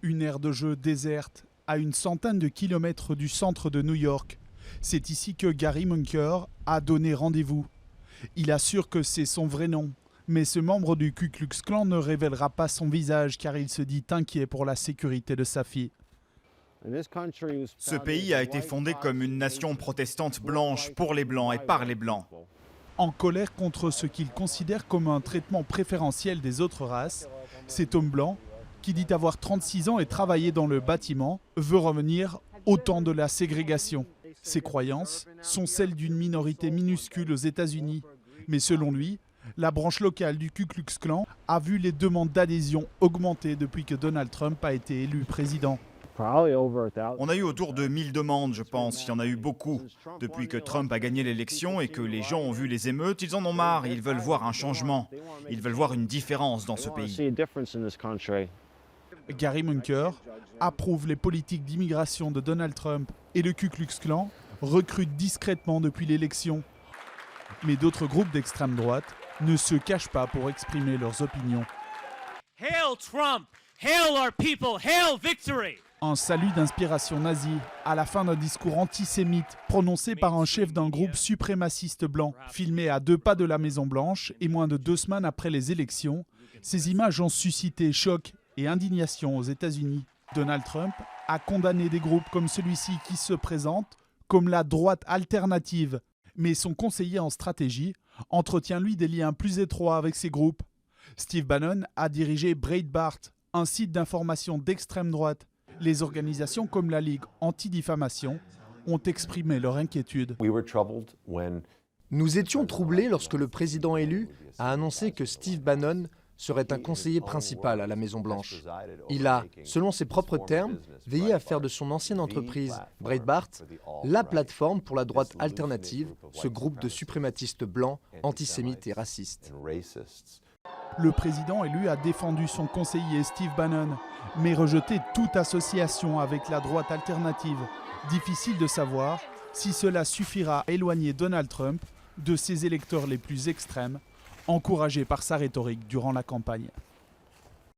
Une aire de jeu déserte, à une centaine de kilomètres du centre de New York. C'est ici que Gary Munker a donné rendez-vous. Il assure que c'est son vrai nom, mais ce membre du Ku Klux Klan ne révélera pas son visage car il se dit inquiet pour la sécurité de sa fille. Ce pays a été fondé comme une nation protestante blanche pour les Blancs et par les Blancs. En colère contre ce qu'il considère comme un traitement préférentiel des autres races, cet homme blanc, qui dit avoir 36 ans et travaillé dans le bâtiment, veut revenir au temps de la ségrégation. Ses croyances sont celles d'une minorité minuscule aux États-Unis. Mais selon lui, la branche locale du Ku Klux Klan a vu les demandes d'adhésion augmenter depuis que Donald Trump a été élu président. On a eu autour de 1000 demandes, je pense. Il y en a eu beaucoup. Depuis que Trump a gagné l'élection et que les gens ont vu les émeutes, ils en ont marre. Ils veulent voir un changement. Ils veulent voir une différence dans ce pays. Gary Munker approuve les politiques d'immigration de Donald Trump et le Ku Klux Klan recrute discrètement depuis l'élection. Mais d'autres groupes d'extrême droite ne se cachent pas pour exprimer leurs opinions. Hail Trump! Hail our people! Hail victory! Un salut d'inspiration nazie à la fin d'un discours antisémite prononcé par un chef d'un groupe suprémaciste blanc, filmé à 2 pas de la Maison-Blanche et moins de 2 semaines après les élections. Ces images ont suscité choc et indignation aux États-Unis. Donald Trump a condamné des groupes comme celui-ci qui se présentent comme la droite alternative. Mais son conseiller en stratégie entretient lui des liens plus étroits avec ces groupes. Steve Bannon a dirigé Breitbart, un site d'information d'extrême droite. Les organisations comme la Ligue anti-diffamation ont exprimé leur inquiétude. Nous étions troublés lorsque le président élu a annoncé que Steve Bannon serait un conseiller principal à la Maison-Blanche. Il a, selon ses propres termes, veillé à faire de son ancienne entreprise, Breitbart, la plateforme pour la droite alternative, ce groupe de suprématistes blancs, antisémites et racistes. Le président élu a défendu son conseiller Steve Bannon, mais rejeté toute association avec la droite alternative. Difficile de savoir si cela suffira à éloigner Donald Trump de ses électeurs les plus extrêmes, encouragés par sa rhétorique durant la campagne.